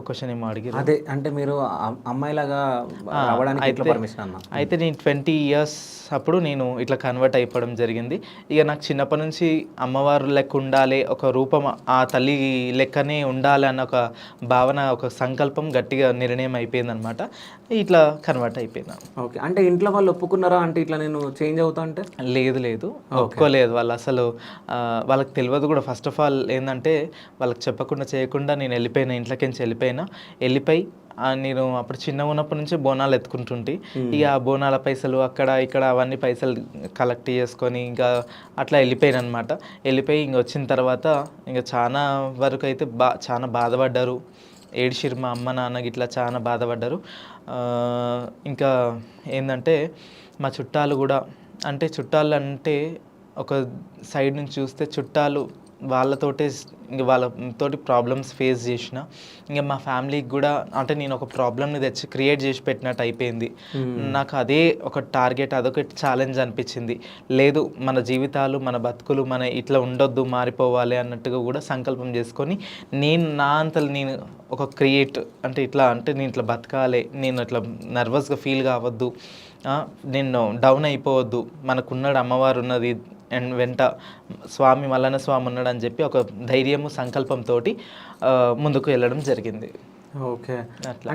Question ఏమో అడిగారు. అదే అంటే మీరు అమ్మాయిలాగా ఆ! రావడానికి ఎట్లా అయితే పర్మిషన్ అన్న? అయితే నేను 20 ఇయర్స్ అప్పుడు నేను ఇట్లా కన్వర్ట్ అయిపోవడం జరిగింది. ఇక నాకు చిన్నప్పటి నుంచి అమ్మవారు లెక్క ఉండాలి, ఒక రూపం ఆ తల్లి లెక్కనే ఉండాలి అన్న ఒక భావన, ఒక సంకల్పం గట్టిగా నిర్ణయం అయిపోయిందనమాట. ఇట్లా కన్వర్ట్ అయిపోయినా. ఓకే. అంటే ఇంట్లో వాళ్ళు ఒప్పుకున్నారా? అంటే ఇట్లా నేను చేంజ్ అవుతా అంటే? లేదు లేదు, ఓకే. ఒప్పుకోలేదు వాళ్ళు అసలు. వాళ్ళకి తెలియదు కూడా. ఫస్ట్ ఆఫ్ ఆల్ ఏంటంటే వాళ్ళకి చెప్పకుండా చేయకుండా నేను వెళ్ళిపోయినా, ఇంట్లోకించి వెళ్ళిపోయి నేను అప్పుడు చిన్నగా ఉన్నప్పటి నుంచే బోనాలు ఎత్తుకుంటుంటే, ఇక ఆ బోనాల పైసలు అక్కడ ఇక్కడ అవన్నీ పైసలు కలెక్ట్ చేసుకొని ఇంకా అట్లా వెళ్ళిపోయాను అనమాట. వెళ్ళిపోయి ఇంక వచ్చిన తర్వాత ఇంకా చాలా వరకు అయితే చాలా బాధపడ్డారు, ఏడ్చిర్రు మా అమ్మ నాన్న గిట్లా చాలా బాధపడ్డారు. ఇంకా ఏంటంటే మా చుట్టాలు కూడా, అంటే చుట్టాలు అంటే ఒక సైడ్ నుంచి చూస్తే చుట్టాలు వాళ్ళతోటే ఇంక వాళ్ళతోటి ప్రాబ్లమ్స్ ఫేస్ చేసిన, ఇంకా మా ఫ్యామిలీకి కూడా అంటే నేను ఒక ప్రాబ్లమ్ని తెచ్చి క్రియేట్ చేసి పెట్టినట్టు అయిపోయింది. నాకు అదే ఒక టార్గెట్, అదొక ఛాలెంజ్ అనిపించింది. లేదు మన జీవితాలు, మన బతుకులు మన ఇట్లా ఉండొద్దు, మారిపోవాలి అన్నట్టుగా కూడా సంకల్పం చేసుకొని నేను నా అంతలు నేను ఒక క్రియేట్ అంటే ఇట్లా అంటే నేను ఇట్లా బతకాలి, నేను ఇట్లా నర్వస్గా ఫీల్ కావద్దు, నేను డౌన్ అయిపోవద్దు, మనకున్నాడు అమ్మవారు ఉన్నది అండ్ వెంట స్వామి మల్లన్న స్వామి ఉన్నాడు అని చెప్పి ఒక ధైర్యము సంకల్పంతో ముందుకు వెళ్ళడం జరిగింది. ఓకే. అట్లా.